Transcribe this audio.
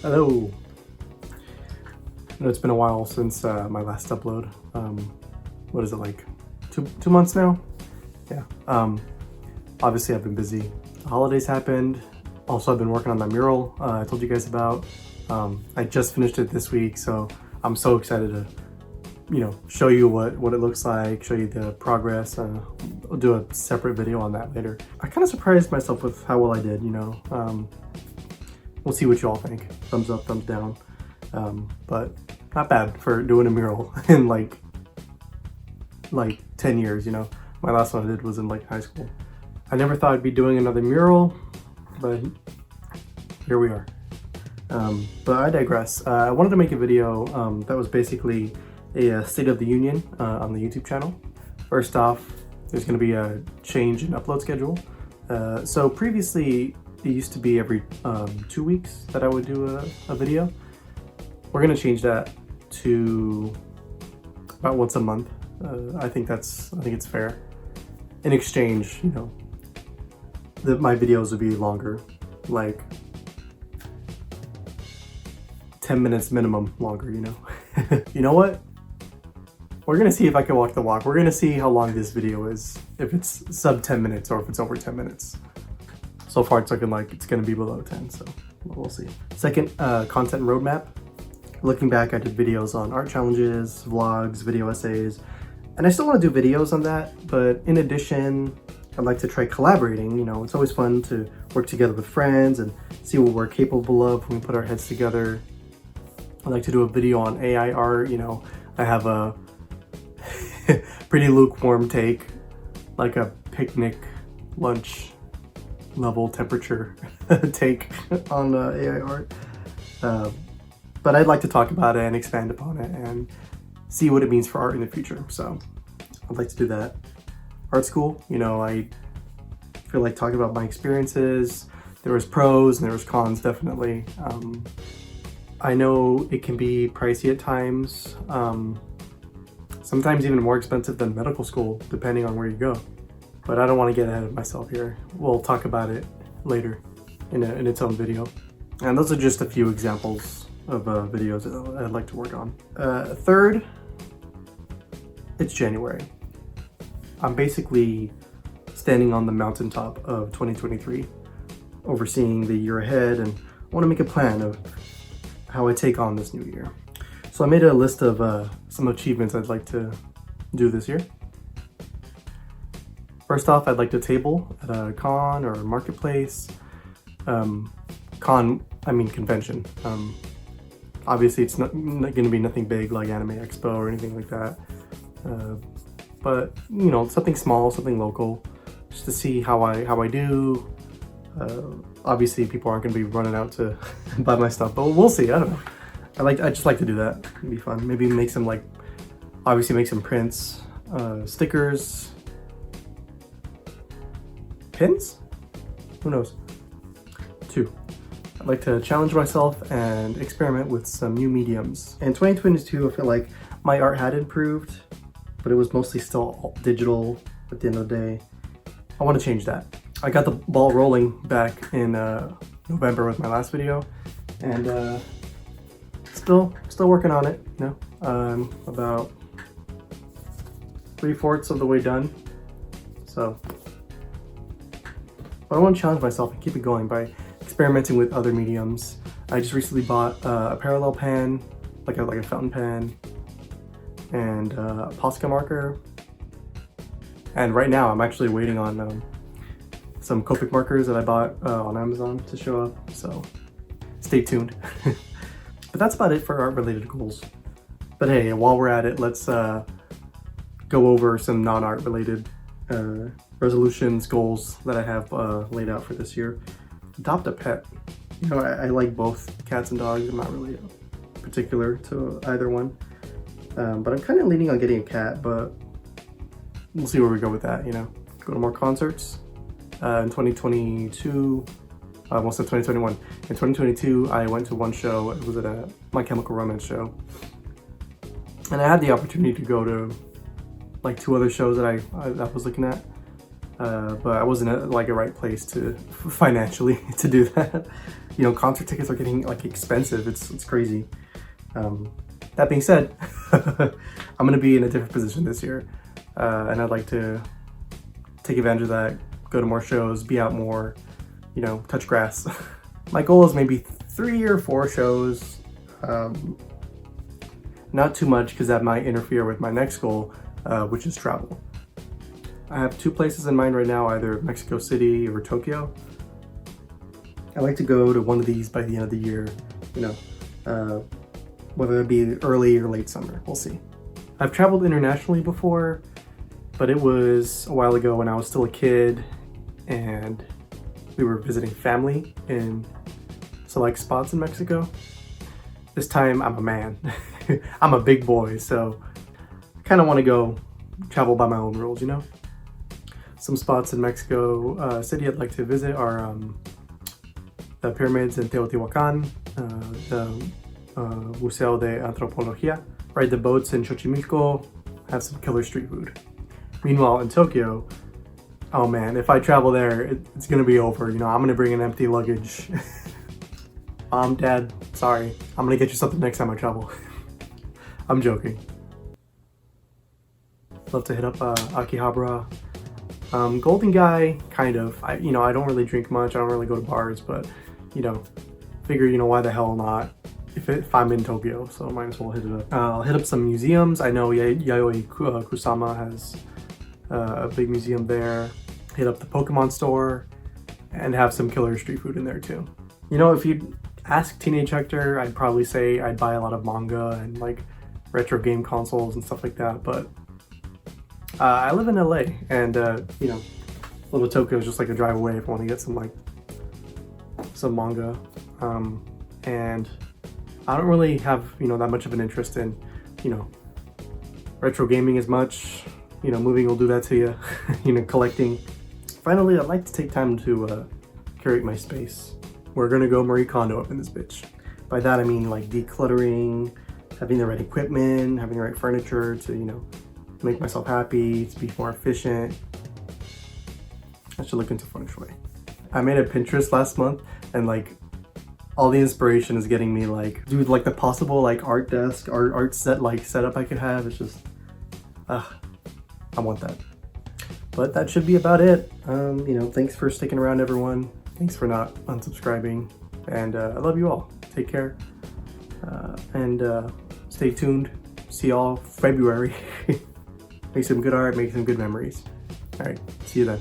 Hello. I know it's been a while since my last upload. What is it, like two months now? Yeah. Obviously I've been busy. The holidays happened. Also, I've been working on my mural I told you guys about. I just finished it this week, so I'm so excited to, show you what it looks like, show you the progress. I'll do a separate video on that later. I kind of surprised myself with how well I did, We'll see what you all think. Thumbs up, thumbs down. But not bad for doing a mural in like 10 years, My last one I did was in high school. I never thought I'd be doing another mural, but here we are. But I digress. I wanted to make a video that was basically a State of the Union on the YouTube channel. First off, there's going to be a change in upload schedule. So previously, it used to be every 2 weeks that I would do a video. We're going to change that to about once a month. I think it's fair. In exchange, that my videos would be longer, like 10 minutes minimum longer, You know what? We're gonna see if I can walk the walk. We're gonna see how long this video is, if it's sub 10 minutes or if it's over 10 minutes. So far it's looking like it's gonna be below 10, so we'll see. Second, content roadmap. Looking back, I did videos on art challenges, vlogs, video essays, and I still want to do videos on that, but in addition, I'd like to try collaborating. It's always fun to work together with friends and see what we're capable of when we put our heads together. I'd like to do a video on AI art. I have a pretty lukewarm take, like a picnic lunch level temperature take on AI art. But I'd like to talk about it and expand upon it and see what it means for art in the future. So I'd like to do that. Art school, I feel like talking about my experiences. There was pros and there was cons, definitely. I know it can be pricey at times. Sometimes even more expensive than medical school, depending on where you go. But I don't want to get ahead of myself here. We'll talk about it later in its own video. And those are just a few examples of videos that I'd like to work on. Third, it's January. I'm basically standing on the mountaintop of 2023, overseeing the year ahead, and I want to make a plan of how I take on this new year. So I made a list of some achievements I'd like to do this year. First off, I'd like to table at a con or a marketplace. Convention. Obviously it's not going to be nothing big like Anime Expo or anything like that. But something small, something local, just to see how I do. Obviously people aren't going to be running out to buy my stuff, but we'll see. I don't know. I just like to do that. It'd be fun. Maybe make some make some prints, stickers, pins? Who knows? 2. I'd like to challenge myself and experiment with some new mediums. In 2022, I feel like my art had improved, but it was mostly still digital at the end of the day. I want to change that. I got the ball rolling back in November with my last video, and still working on it. About 3/4 of the way done. So, but I want to challenge myself and keep it going by experimenting with other mediums. I just recently bought a parallel pen, like a fountain pen, and a Posca marker. And right now I'm actually waiting on some Copic markers that I bought on Amazon to show up, so stay tuned. But that's about it for art related goals. But hey, while we're at it, let's go over some non-art related resolutions, goals that I have laid out for this year. Adopt a pet. I like both cats and dogs. I'm not really particular to either one. But I'm kind of leaning on getting a cat, but we'll see where we go with that, Go to more concerts. In 2022, almost in 2021. In 2022, I went to one show. It was at a My Chemical Romance show. And I had the opportunity to go to 2 other shows that I was looking at. But I wasn't at a right place to financially to do that. You know, concert tickets are getting like expensive. It's crazy. That being said, I'm gonna be in a different position this year, and I'd like to take advantage of that, go to more shows, be out more, you know, touch grass. My goal is maybe 3 or 4 shows, not too much because that might interfere with my next goal, which is travel. I have 2 places in mind right now, either Mexico City or Tokyo. I'd like to go to one of these by the end of the year, you know, whether it be early or late summer, we'll see. I've traveled internationally before, but it was a while ago when I was still a kid and we were visiting family in select spots in Mexico. This time I'm a man. I'm a big boy, so I kind of want to go travel by my own rules, you know? Some spots in Mexico City I'd like to visit are the pyramids in Teotihuacan, the Museo de Antropología, ride the boats in Xochimilco, have some killer street food. Meanwhile, in Tokyo, oh man, if I travel there, it's gonna be over. You know, I'm gonna bring an empty luggage. Mom, Dad, sorry. I'm gonna get you something next time I travel. I'm joking. Love to hit up Akihabara. Golden Guy, kind of. I don't really drink much. I don't really go to bars, but you know, figure, you know, why the hell not? If I'm in Tokyo, so I might as well hit it up. I'll hit up some museums. I know Yayoi Kusama has a big museum there. Hit up the Pokemon store and have some killer street food in there too. You know, if you ask Teenage Hector, I'd probably say I'd buy a lot of manga and like retro game consoles and stuff like that, but I live in LA and you know, Little Tokyo is just like a drive away if I want to get some manga. And I don't really have, you know, that much of an interest in, you know, retro gaming as much. You know, moving will do that to you. You know, collecting. Finally, I'd like to take time to curate my space. We're gonna go Marie Kondo up in this bitch. By that I mean like decluttering, having the right equipment, having the right furniture to, you know, make myself happy, to be more efficient. I should look into feng shui. I made a Pinterest last month and like all the inspiration is getting me like, dude, like the possible like art desk, art set like setup I could have. It's just, I want that. But that should be about it. You know, thanks for sticking around, everyone. Thanks for not unsubscribing. And I love you all. Take care. And stay tuned. See y'all February. Make some good art, make some good memories. All right, see you then.